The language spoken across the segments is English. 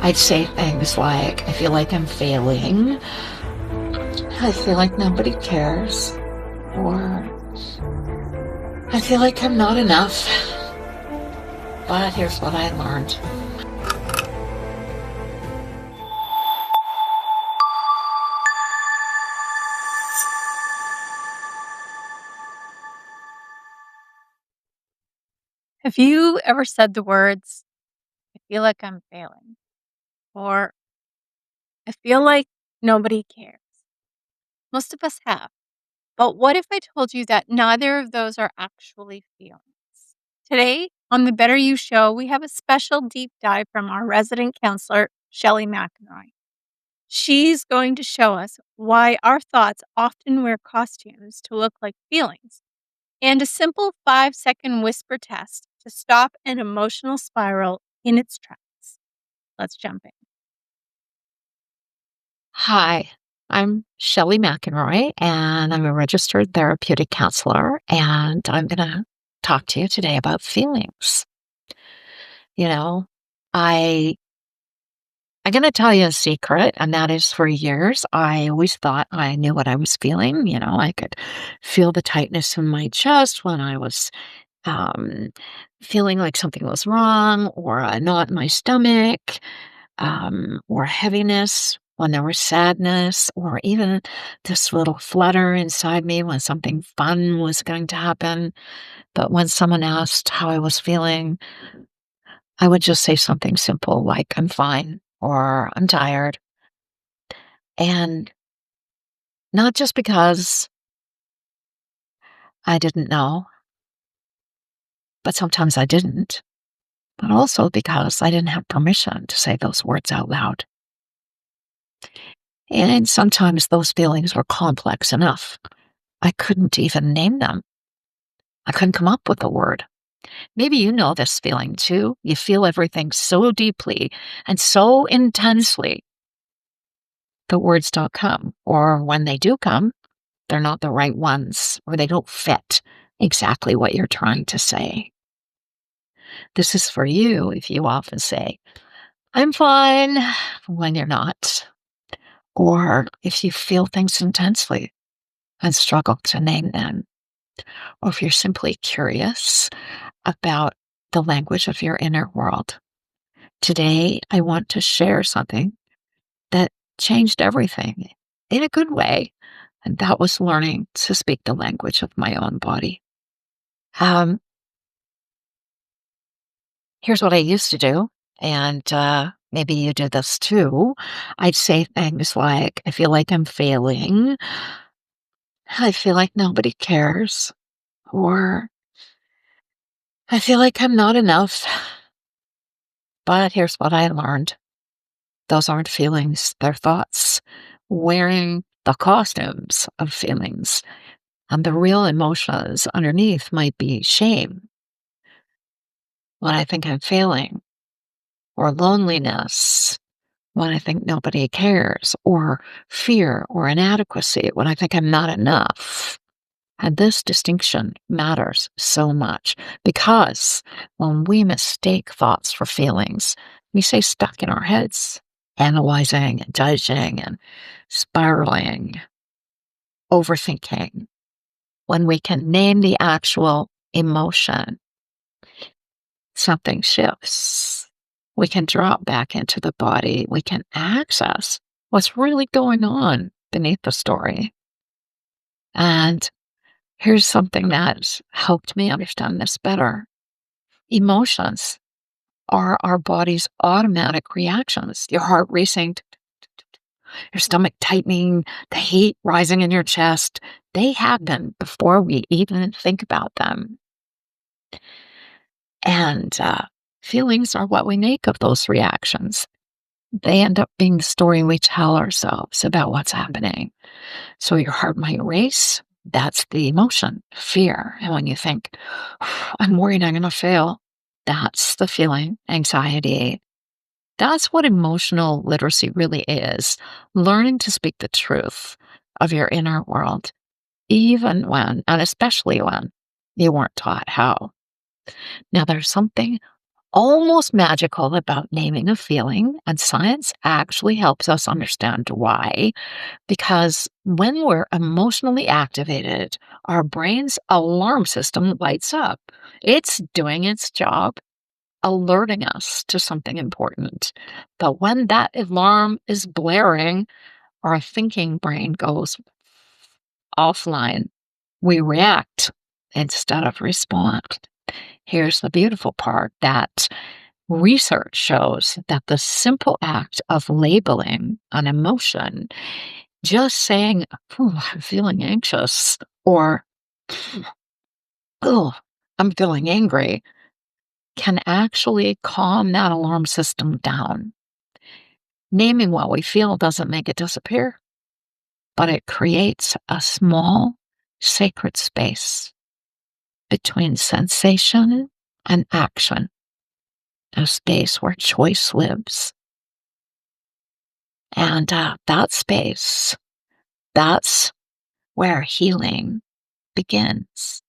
I'd say things like, I feel like I'm failing. I feel like nobody cares. Or I feel like I'm not enough. But here's what I learned. Have you ever said the words, I feel like I'm failing, or I feel like nobody cares? Most of us have. But what if I told you that neither of those are actually feelings? Today, on the Better You Show, we have a special deep dive from our resident counselor, Shelley McInroy. She's going to show us why our thoughts often wear costumes to look like feelings, and a simple 5-second whisper test to stop an emotional spiral in its tracks. Let's jump in. Hi, I'm Shelley McInroy, and I'm a registered therapeutic counselor, and I'm going to talk to you today about feelings. You know, I I'm going to tell you a secret, and that is for years, I always thought I knew what I was feeling. I could feel the tightness in my chest when I was um, feeling like something was wrong, or a knot in my stomach, or heaviness when there was sadness, or even this little flutter inside me when something fun was going to happen. But when someone asked how I was feeling, I would just say something simple like, I'm fine, or I'm tired. And not just because I didn't know, but sometimes I didn't, but also because I didn't have permission to say those words out loud. And sometimes those feelings were complex enough. I couldn't even name them. I couldn't come up with a word. Maybe you know this feeling too. You feel everything so deeply and so intensely, the words don't come. Or when they do come, they're not the right ones, or they don't fit exactly what you're trying to say. This is for you if you often say, I'm fine, when you're not. Or if you feel things intensely and struggle to name them. Or if you're simply curious about the language of your inner world. Today, I want to share something that changed everything in a good way. And that was learning to speak the language of my own body. Um, Here's what I used to do. And maybe you do this too. I'd say things like, I feel like I'm failing. I feel like nobody cares. Or I feel like I'm not enough. But here's what I learned. Those aren't feelings, they're thoughts. Wearing the costumes of feelings. And the real emotions underneath might be shame when I think I'm failing, or loneliness when I think nobody cares, or fear or inadequacy when I think I'm not enough. And this distinction matters so much because when we mistake thoughts for feelings, we stay stuck in our heads, analyzing and judging and spiraling, overthinking. When we can name the actual emotion, something shifts. We can drop back into the body. We can access what's really going on beneath the story. And here's something that helped me understand this better. Emotions are our body's automatic reactions. Your heart racing, your stomach tightening, the heat rising in your chest. They happen before we even think about them. And feelings are what we make of those reactions. They end up being the story we tell ourselves about what's happening. So your heart might race. That's the emotion, fear. And when you think, I'm worried I'm going to fail, that's the feeling, anxiety. That's what emotional literacy really is. Learning to speak the truth of your inner world, even when, and especially when, you weren't taught how. Now, there's something almost magical about naming a feeling, and science actually helps us understand why. Because when we're emotionally activated, our brain's alarm system lights up. It's doing its job, alerting us to something important. But when that alarm is blaring, our thinking brain goes offline. We react instead of respond. Here's the beautiful part that research shows that the simple act of labeling an emotion, just saying, "Phew, I'm feeling anxious," or, "Oh, I'm feeling angry," can actually calm that alarm system down. Naming what we feel doesn't make it disappear, but it creates a small, sacred space between sensation and action, a space where choice lives. And that space, that's where healing begins.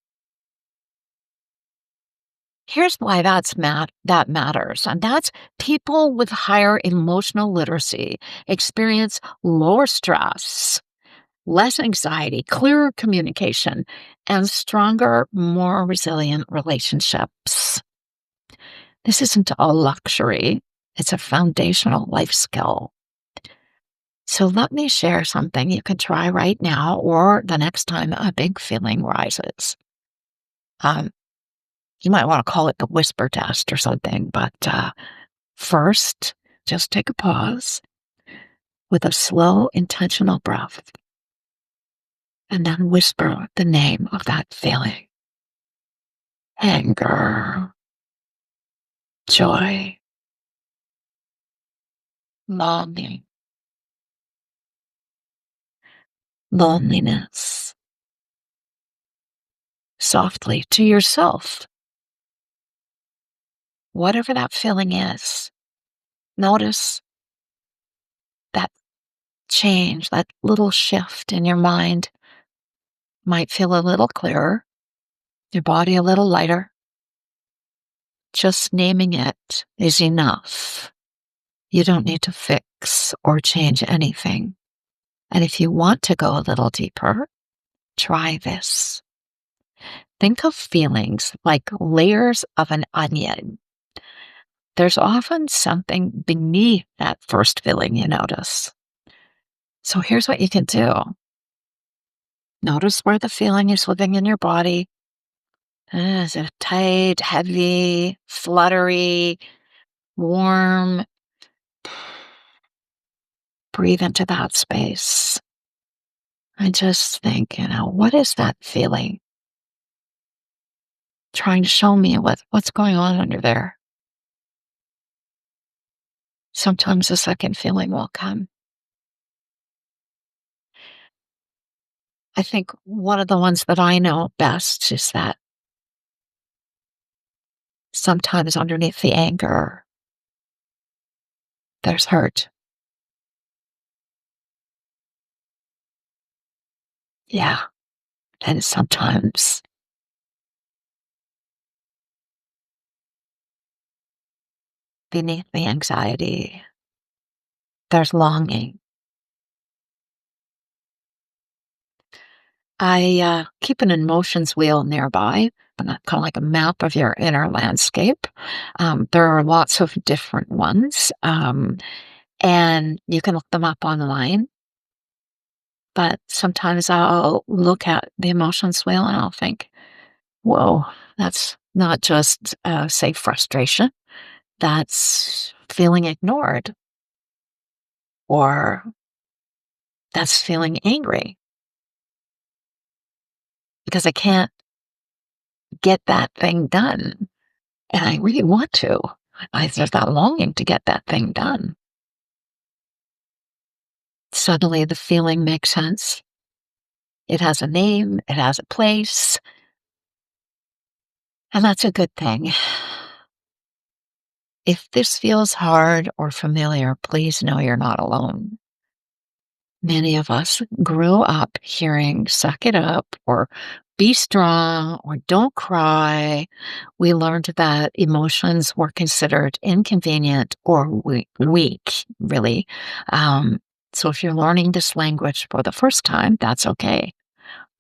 Here's why that matters, and that's people with higher emotional literacy experience lower stress, less anxiety, clearer communication, and stronger, more resilient relationships. This isn't a luxury, it's a foundational life skill. So let me share something you can try right now or the next time a big feeling rises. Um, you might want to call it the whisper test or something, but first, just take a pause with a slow, intentional breath and then whisper the name of that feeling: anger, joy, longing, loneliness, softly to yourself. Whatever that feeling is, notice that change, that little shift in your mind might feel a little clearer, your body a little lighter. Just naming it is enough. You don't need to fix or change anything. And if you want to go a little deeper, try this. Think of feelings like layers of an onion. There's often something beneath that first feeling you notice. So here's what you can do. Notice where the feeling is living in your body. Is it tight, heavy, fluttery, warm? Breathe into that space. And just think, what is that feeling? Trying to show me what's going on under there. Sometimes a second feeling will come. I think one of the ones that I know best is that sometimes underneath the anger, there's hurt. Yeah. And sometimes beneath the anxiety, there's longing. I keep an emotions wheel nearby, kind of like a map of your inner landscape. There are lots of different ones, and you can look them up online. But sometimes I'll look at the emotions wheel and I'll think, whoa, that's not just, say, frustration. That's feeling ignored, or that's feeling angry because I can't get that thing done. And I really want to. There's that longing to get that thing done. Suddenly the feeling makes sense. It has a name, it has a place, and that's a good thing. If this feels hard or familiar, please know you're not alone. Many of us grew up hearing "suck it up" or be strong or don't cry. We learned that emotions were considered inconvenient or weak, really. Um, so if you're learning this language for the first time, that's okay.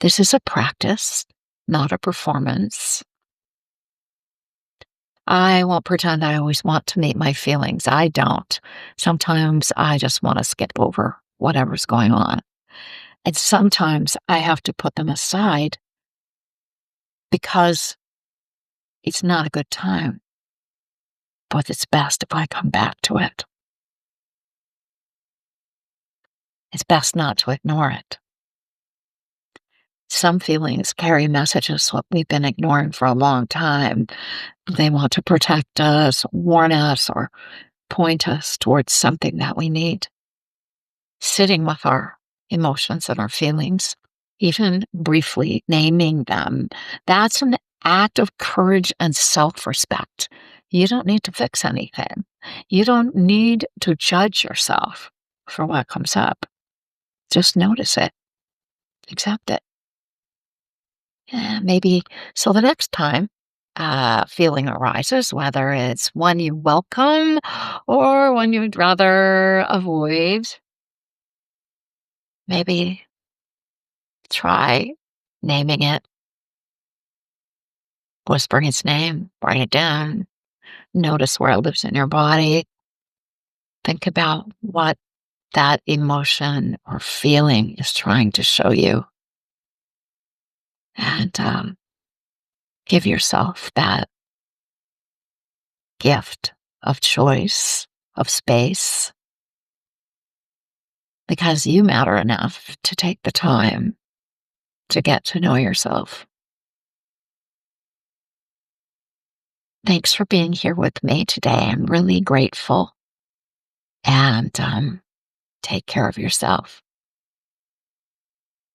This is a practice, not a performance. I won't pretend I always want to meet my feelings. I don't. Sometimes I just want to skip over whatever's going on. And sometimes I have to put them aside because it's not a good time, but it's best if I come back to it. It's best not to ignore it. Some feelings carry messages that we've been ignoring for a long time. They want to protect us, warn us, or point us towards something that we need. Sitting with our emotions and our feelings, even briefly naming them, that's an act of courage and self respect. You don't need to fix anything. You don't need to judge yourself for what comes up. Just notice it, accept it. Yeah, maybe so the next time feeling arises, whether it's one you welcome or one you'd rather avoid, maybe try naming it, whispering its name, write it down, notice where it lives in your body. Think about what that emotion or feeling is trying to show you. And give yourself that gift of choice, of space, because you matter enough to take the time to get to know yourself. Thanks for being here with me today. I'm really grateful. And take care of yourself.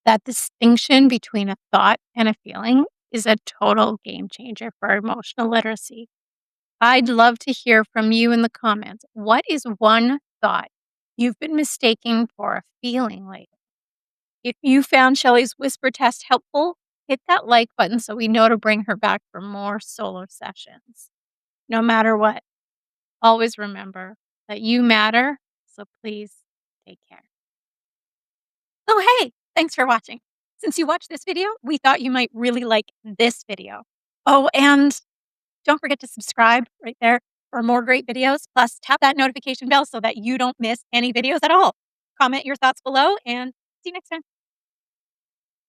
That distinction between a thought and a feeling is a total game changer for emotional literacy. I'd love to hear from you in the comments. What is one thought you've been mistaking for a feeling lately? If you found Shelley's whisper test helpful, hit that like button so we know to bring her back for more solo sessions. No matter what, always remember that you matter, so please take care. Oh, hey, thanks for watching. Since you watched this video, we thought you might really like this video. Oh, and don't forget to subscribe right there for more great videos. Plus, tap that notification bell so that you don't miss any videos at all. Comment your thoughts below and see you next time.